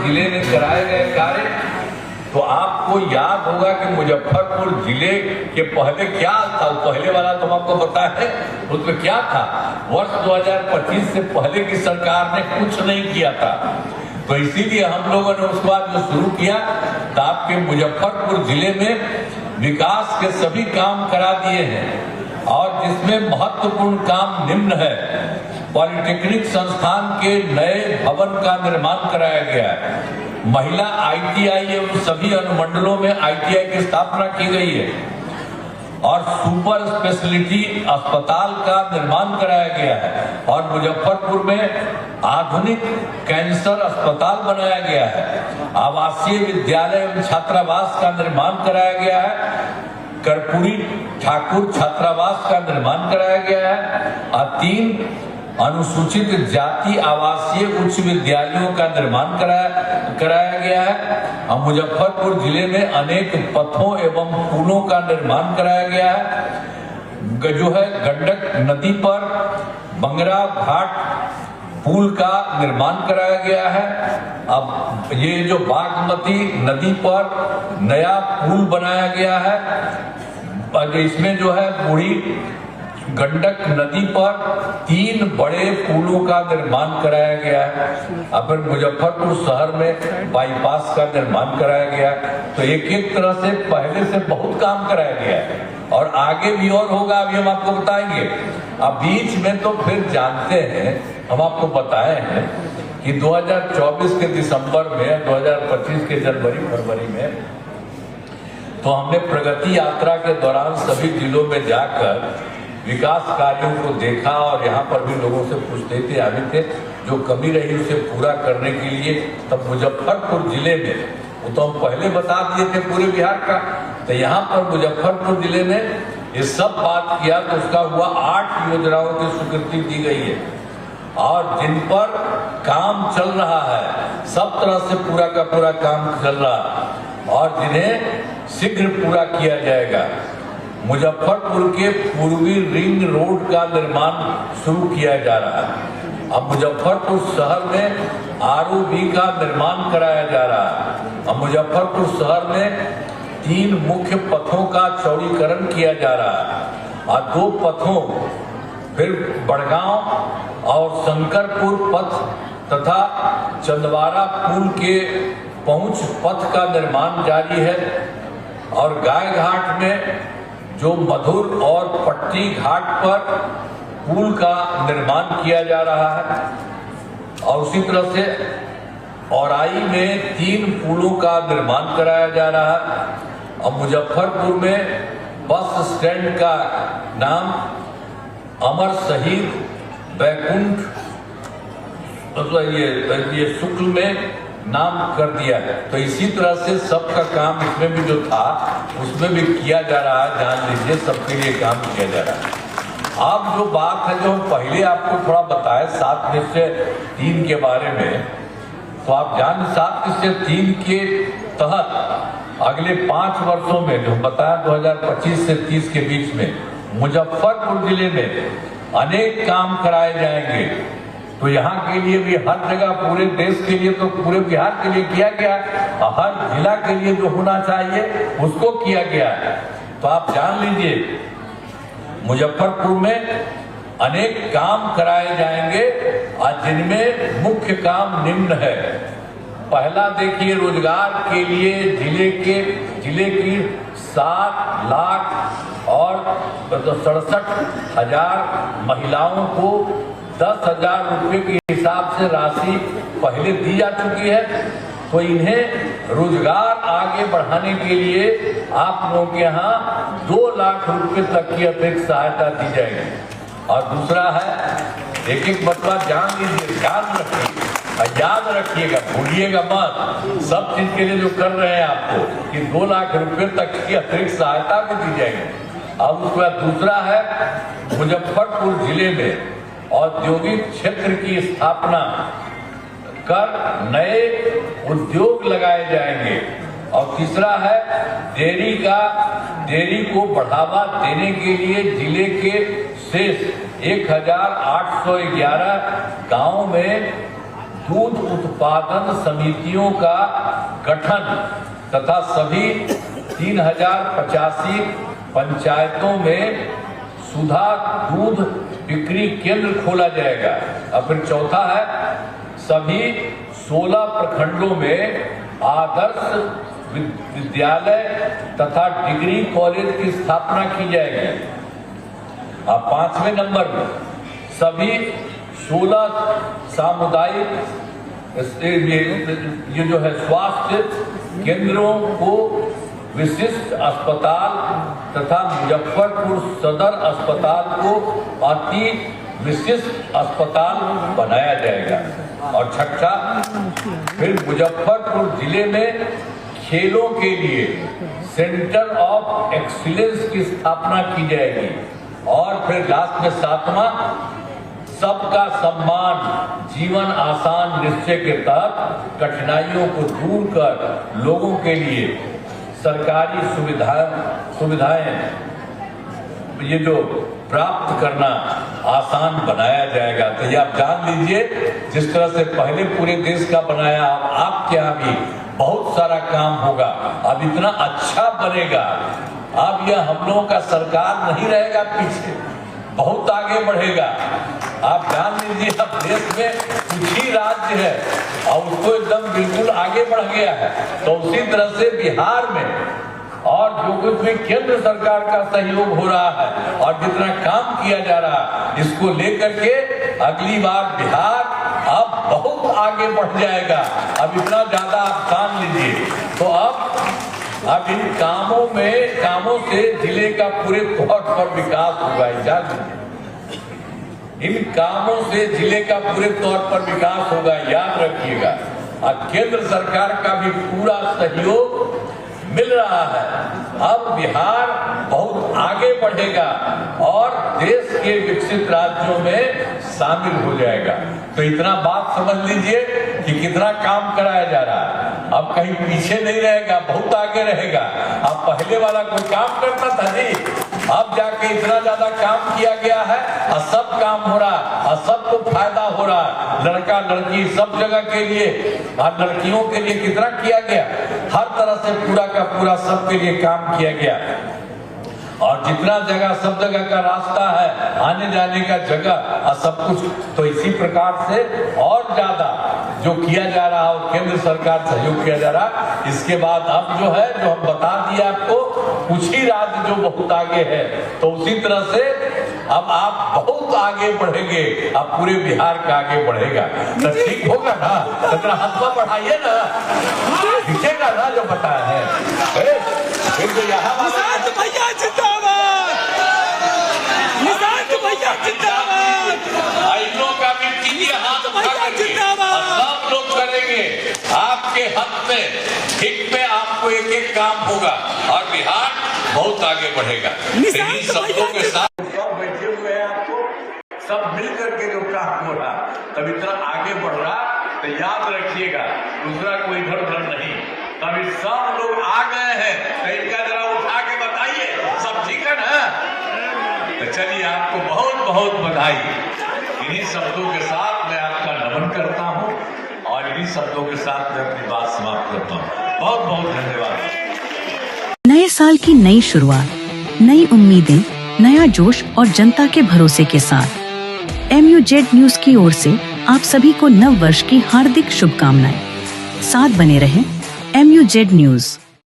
जिले में कराए गए कार्य, तो आपको याद होगा कि मुजफ्फरपुर जिले के पहले क्या था, पहले वाला तो आपको पता है उसमें क्या था। वर्ष 2025 से पहले की सरकार ने कुछ नहीं किया था, तो इसीलिए हम लोगों ने उसके बाद जो शुरू किया तो आपके मुजफ्फरपुर जिले में विकास के सभी काम करा दिए हैं, और जिसमें महत्वपूर्ण काम निम्न है। पॉलिटेक्निक संस्थान के नए भवन का निर्माण कराया गया है, महिला ITI एवं सभी अनुमंडलों में ITI की स्थापना की गई है, और सुपर स्पेशलिटी अस्पताल का निर्माण कराया गया है, और मुजफ्फरपुर में आधुनिक कैंसर अस्पताल बनाया गया है, आवासीय विद्यालय एवं छात्रावास का निर्माण कराया गया है, कर्पूरी ठाकुर छात्रावास का निर्माण कराया गया है, और 3 अनुसूचित जाति आवासीय उच्च विद्यालयों का निर्माण कराया गया है। मुजफ्फरपुर जिले में अनेक पथों एवं पुलों का निर्माण कराया गया है। जो है गंडक नदी पर बंगरा घाट पुल का निर्माण कराया गया है। अब ये जो बागमती नदी पर नया पुल बनाया गया है, इसमें जो है बूढ़ी गंडक नदी पर 3 बड़े पुलों का निर्माण कराया गया है। अब फिर मुजफ्फरपुर शहर में बाईपास का निर्माण कराया गया। तो एक एक तरह से पहले से बहुत काम कराया गया है, और आगे भी और होगा, अभी हम आपको बताएंगे। अब बीच में तो फिर जानते हैं, हम आपको बताए हैं कि 2024 के दिसंबर में, 2025 के जनवरी फरवरी में तो हमने प्रगति यात्रा के दौरान सभी जिलों में जाकर विकास कार्यों को देखा, और यहाँ पर भी लोगों से पूछते थे, आए थे, जो कमी रही उसे पूरा करने के लिए। तब मुजफ्फरपुर जिले में, वो तो हम पहले बता दिए थे पूरे बिहार का, तो यहाँ पर मुजफ्फरपुर जिले में ये सब बात किया, तो उसका हुआ 8 योजनाओं की स्वीकृति दी गई है, और जिन पर काम चल रहा है, सब तरह से पूरा का पूरा काम चल रहा है, और जिन्हें शीघ्र पूरा किया जाएगा। मुजफ्फरपुर के पूर्वी रिंग रोड का निर्माण शुरू किया जा रहा है। अब मुजफ्फरपुर शहर में ROB का निर्माण कराया जा रहा है। अब मुजफ्फरपुर शहर में 3 मुख्य पथों का चौड़ीकरण किया जा रहा है, और 2 पथों, फिर बड़गांव और शंकरपुर पथ तथा चंदवारा पुल के पहुंच पथ का निर्माण जारी है, और गाय घाट में जो मधुर और पट्टी घाट पर पुल का निर्माण किया जा रहा है, और उसी तरह से औराई में 3 पुलों का निर्माण कराया जा रहा है। और मुजफ्फरपुर में बस स्टैंड का नाम अमर शहीद बैकुंठ ये शुक्ल में नाम कर दिया है। तो इसी तरह से सबका काम इसमें भी जो था उसमें भी किया जा रहा है, जान लीजिए, सबके लिए काम किया जा रहा है। अब जो बात है, जो पहले आपको थोड़ा बताया 7 निश्चय 3 के बारे में, तो आप जान 7 निश्चय 3 के तहत अगले 5 वर्षों में, जो बताया 2025 से 30 के बीच में मुजफ्फरपुर जिले में अनेक काम कराए जाएंगे। तो यहाँ के लिए भी हर जगह, पूरे देश के लिए, तो पूरे बिहार के लिए किया गया, हर जिला के लिए जो होना चाहिए उसको किया गया है। तो आप जान लीजिए, मुजफ्फरपुर में अनेक काम कराए जाएंगे, और जिनमें मुख्य काम निम्न है। पहला देखिए, रोजगार के लिए जिले की 7 लाख और 67,000 महिलाओं को 10,000 रुपये के हिसाब से राशि पहले दी जा चुकी है। तो इन्हें रोजगार आगे बढ़ाने के लिए आप लोगों के यहाँ 2 लाख रुपए तक की अतिरिक्त सहायता दी जाएगी। और दूसरा है, एक बतवा जान लीजिए, याद रखिएगा, भूलिएगा मत, सब चीज के लिए जो कर रहे हैं आपको, कि 2 लाख रुपए तक की अतिरिक्त सहायता भी दी जाएगी। अब उसके बाद दूसरा है, मुजफ्फरपुर जिले में औद्योगिक क्षेत्र की स्थापना कर नए उद्योग लगाए जाएंगे। और तीसरा है, डेयरी को बढ़ावा देने के लिए जिले के शेष 1,811 गांव में दूध उत्पादन समितियों का गठन तथा सभी 3085 पंचायतों में सुधा दूध बिक्री केंद्र खोला जाएगा। और फिर चौथा है, सभी 16 प्रखंडों में आदर्श विद्यालय तथा डिग्री कॉलेज की स्थापना की जाएगी। अब 5वें नंबर में सभी 16 सामुदायिक ये जो है स्वास्थ्य केंद्रों को विशिष्ट अस्पताल तथा मुजफ्फरपुर सदर अस्पताल को अति विशिष्ट अस्पताल बनाया जाएगा। और छठा, फिर मुजफ्फरपुर जिले में खेलों के लिए सेंटर ऑफ एक्सीलेंस की स्थापना की जाएगी। और फिर लास्ट में 7वां, सबका सम्मान जीवन आसान निश्चय के तहत कठिनाइयों को दूर कर लोगों के लिए सरकारी सुविधाएं ये जो प्राप्त करना आसान बनाया जाएगा। तो ये आप जान लीजिए, जिस तरह से पहले पूरे देश का बनाया, आपके यहाँ भी बहुत सारा काम होगा। अब इतना अच्छा बनेगा, अब यह हम लोगों का सरकार नहीं रहेगा पीछे, बहुत आगे बढ़ेगा। आप जान लीजिए, अब देश में कुछ ही राज्य है और उसको एकदम बिल्कुल आगे बढ़ गया है। तो उसी तरह से बिहार में और जो कुछ भी केंद्र सरकार का सहयोग हो रहा है और जितना काम किया जा रहा है, इसको लेकर के अगली बार बिहार अब बहुत आगे बढ़ जाएगा। अब इतना ज्यादा आप जान लीजिए। तो अब इन कामों से जिले का पूरे तौर पर विकास होगा। इन कामों से जिले का पूरे तौर पर विकास होगा, याद रखिएगा। और केंद्र सरकार का भी पूरा सहयोग मिल रहा है। अब बिहार बहुत आगे बढ़ेगा और देश के विकसित राज्यों में शामिल हो जाएगा। तो इतना बात समझ लीजिए कि कितना काम कराया जा रहा है। अब कहीं पीछे नहीं रहेगा, बहुत आगे रहेगा। अब पहले वाला कोई काम करता था जी, अब जाके इतना ज्यादा काम किया गया है और सब काम हो रहा है और सबको फायदा हो रहा है। लड़का लड़की सब जगह के लिए और लड़कियों के लिए कितना किया गया, हर तरह से पूरा का पूरा सबके लिए काम किया गया। और जितना जगह सब जगह का रास्ता है, आने जाने का जगह और सब कुछ, तो इसी प्रकार से और ज्यादा जो किया जा रहा है और केंद्र सरकार सहयोग किया जा रहा है। इसके बाद अब जो है, जो हम बता दिए आपको, कुछ ही राज्य जो बहुत आगे है, तो उसी तरह से अब आप बहुत आगे बढ़ेंगे। अब पूरे बिहार का आगे बढ़ेगा। तो ठीक होगा ना? तो हाथ बढ़ाइए ना, दिखेगा ना जो बताया है। फिर तो यहाँ भैया जिंदाबाद, निशांत भैया जिंदाबाद, भाइयों का भी कीजिए हाथ जिंदाबाद। सब लोग करेंगे आपके हक में, हित में आपको एक एक काम होगा और बिहार बहुत आगे बढ़ेगा। इन्हीं शब्दों के साथ सब बैठे हुए हैं, आपको सब मिल करके जो काम हो रहा, तब इतना आगे बढ़ रहा। तो याद रखिएगा, दूसरा कोई इधर उधर नहीं। तभी सब लोग आ गए हैं, तो इनका जरा उठा के बताइए, सब ठीक है ना? तो चलिए, आपको बहुत बहुत बधाई। इन्हीं शब्दों के साथ मैं आपका नमन करता हूँ और इन्हीं शब्दों के साथ मैं अपनी बात समाप्त करता हूँ। बहुत बहुत धन्यवाद। नए साल की नई शुरुआत, नई उम्मीदें, नया जोश और जनता के भरोसे के साथ MUZ न्यूज की ओर से आप सभी को नव वर्ष की हार्दिक शुभकामनाएं। साथ बने रहें MUZ न्यूज।